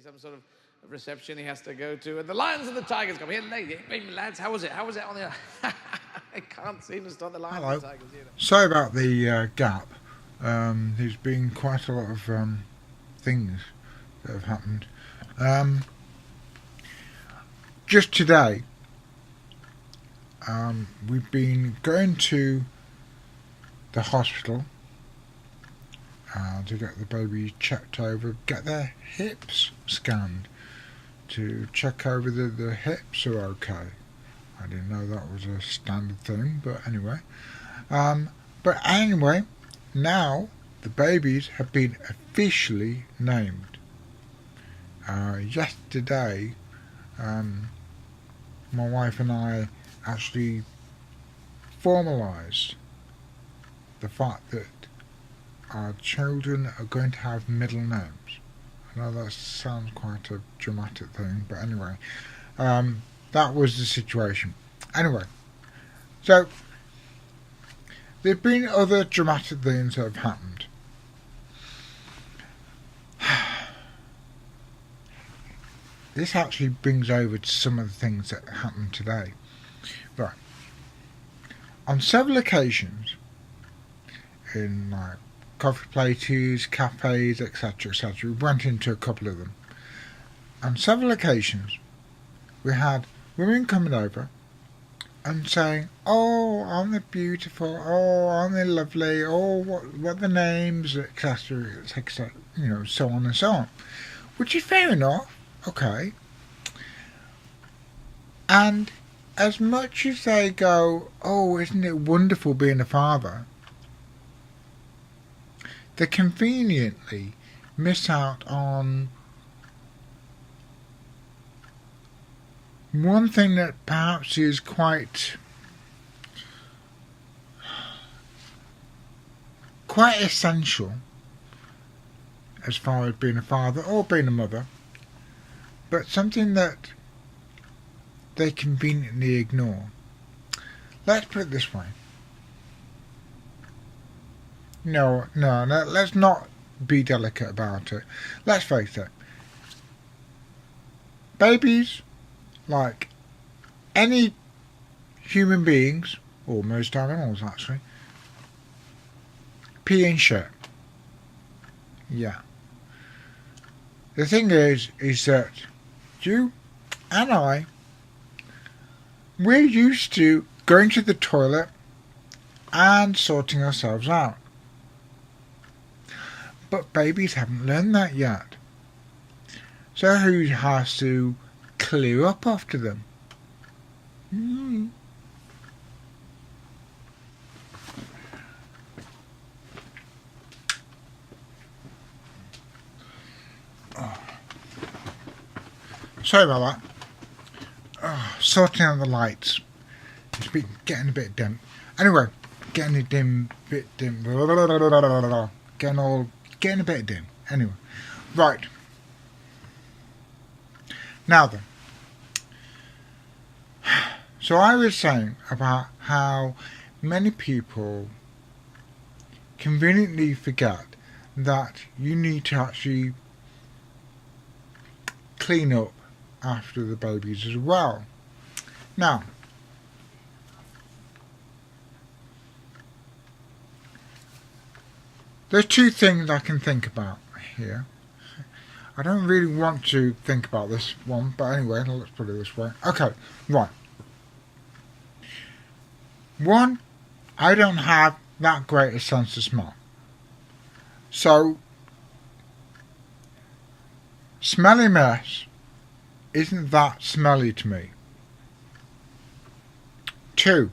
some sort of reception he has to go to, and the lions and the tigers come here. Hey, lads, how was it? How was it on the? I can't seem to stop the lions and the tigers. You know. Sorry about the gap. There's been quite a lot of things that have happened. Just today, we've been going to the hospital to get the baby checked over, get their hips scanned to check over the hips are okay. I didn't know that was a standard thing, but anyway. Now the babies have been officially named. Yesterday, my wife and I actually formalised the fact that our children are going to have middle names. I know that sounds quite a dramatic thing, but anyway, that was the situation. Anyway, so there have been other dramatic things that have happened. This actually brings over to some of the things that happened today. Right. On several occasions, in like coffee places, cafes, etc., etc., we went into a couple of them. On several occasions, we had women coming over and saying, "Oh, aren't they beautiful? Oh, aren't they lovely? Oh, what are the names?" etc., etc., so on and so on. Which is fair enough, okay. And as much as they go, "Oh, isn't it wonderful being a father?" they conveniently miss out on one thing that perhaps is quite essential as far as being a father or being a mother, but something that they conveniently ignore. Let's put it this way. No, let's not be delicate about it. Let's face it. Babies, like any human beings, or most animals actually, pee and shit. Yeah. The thing is that you and I, we're used to going to the toilet and sorting ourselves out. But babies haven't learned that yet. So who has to clear up after them? Sorry about that. Sorting out the lights. It's been getting a bit dim. Anyway, getting a bit dim. Getting a bit dim. Anyway, right. Now then. So I was saying about how many people conveniently forget that you need to actually clean up after the babies as well. Now, there's two things I can think about here. I don't really want to think about this one, but anyway, let's put it this way. Okay, right. One, I don't have that great a sense of smell. So, smelly mess isn't that smelly to me. Two,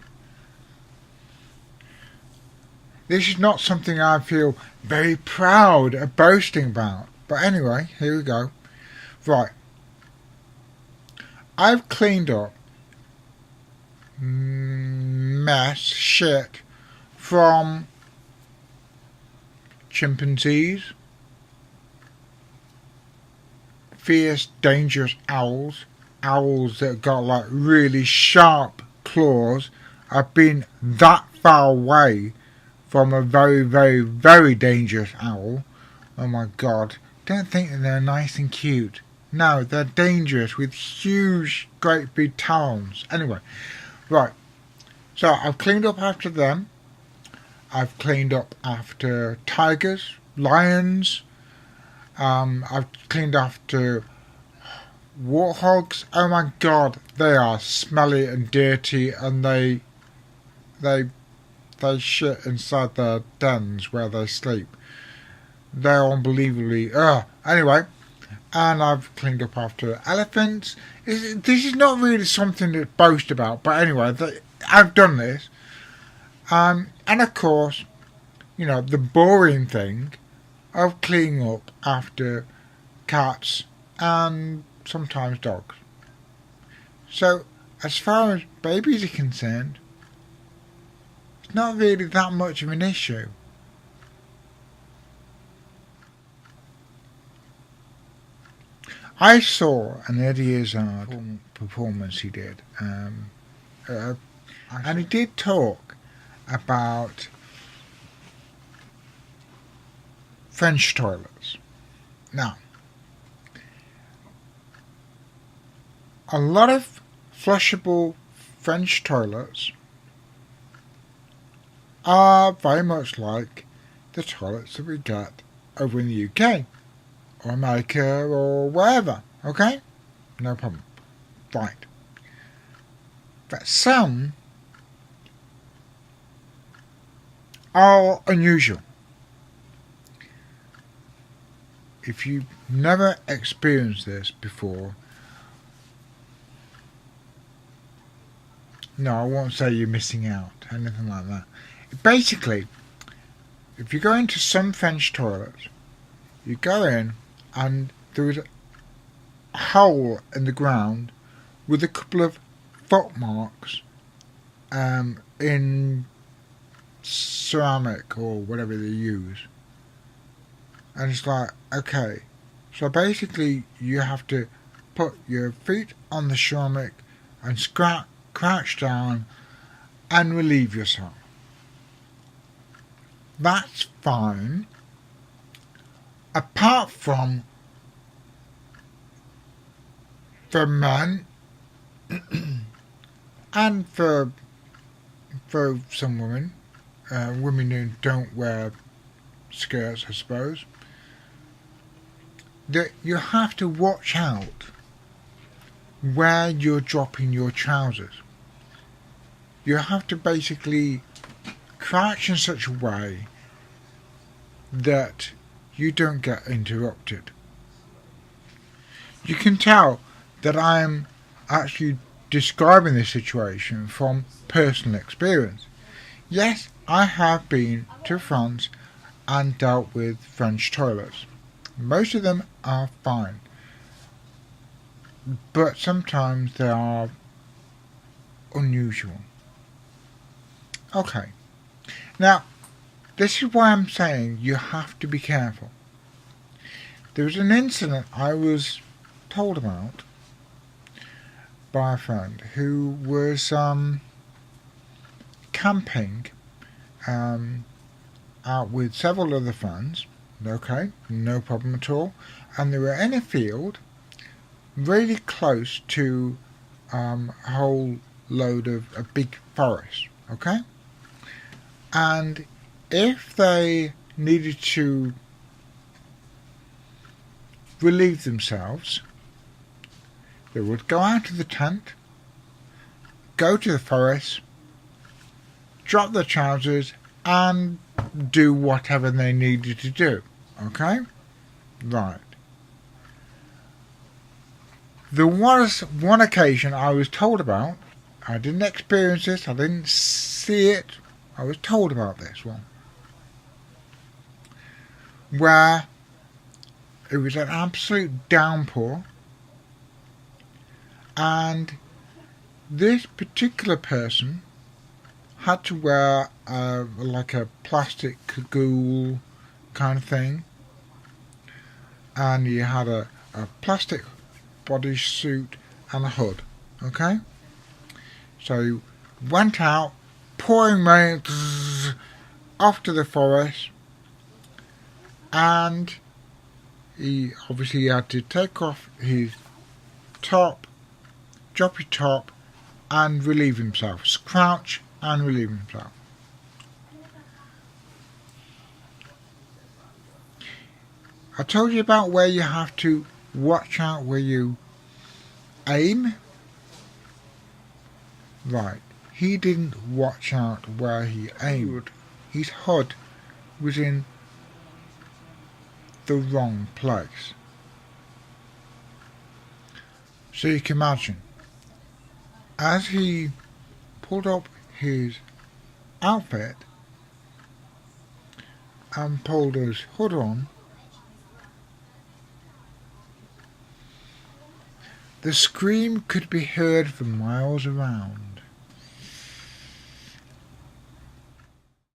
this is not something I feel very proud of boasting about. But anyway, here we go. Right. I've cleaned up shit from chimpanzees, fierce, dangerous owls that got like really sharp claws. I've been that far away from a very, very, very dangerous owl. Oh my god. Don't think that they're nice and cute. No, they're dangerous with huge, great big talons. Anyway, right. So I've cleaned up after them. I've cleaned up after tigers, lions. I've cleaned after warthogs. Oh my god, they are smelly and dirty, and they shit inside their dens where they sleep. They're unbelievably anyway, and I've cleaned up after elephants. This is not really something to boast about, but anyway, I've done this. And of course, the boring thing of cleaning up after cats and sometimes dogs. So, as far as babies are concerned, it's not really that much of an issue. I saw an Eddie Izzard performance he did, and he did talk about French toilets. Now, a lot of flushable French toilets are very much like the toilets that we get over in the UK or America or wherever, okay? No problem. Right. But some are unusual. If you've never experienced this before, no, I won't say you're missing out, anything like that. Basically, if you go into some French toilets, you go in and there is a hole in the ground with a couple of footmarks in ceramic or whatever they use. And it's like, okay, so basically you have to put your feet on the ceramic and crouch down and relieve yourself. That's fine, apart from for men and for some women, women who don't wear skirts, I suppose, that you have to watch out where you're dropping your trousers. You have to basically crouch in such a way that you don't get interrupted. You can tell that I am actually describing this situation from personal experience. Yes, I have been to France and dealt with French toilets. Most of them are fine, but sometimes they are unusual. Okay, now this is why I'm saying you have to be careful. There was an incident I was told about by a friend who was camping out with several other friends. Okay, no problem at all. And they were in a field really close to a whole load of a big forest. Okay? And if they needed to relieve themselves, they would go out of the tent, go to the forest, drop their trousers, and do whatever they needed to do. Okay? Right. There was one occasion I was told about. I didn't experience this. I didn't see it. I was told about this one. Where it was an absolute downpour. And this particular person had to wear like a plastic cagoule kind of thing, and he had a plastic bodysuit and a hood. Okay, so he went out, pouring rain, off to the forest, and he obviously had to take off his top, drop his top, and relieve himself. Crouch and relieve himself. I told you about where you have to watch out where you aim. Right, he didn't watch out where he aimed. His HUD was in the wrong place. So you can imagine, as he pulled up his outfit and pulled his hood on, the scream could be heard for miles around.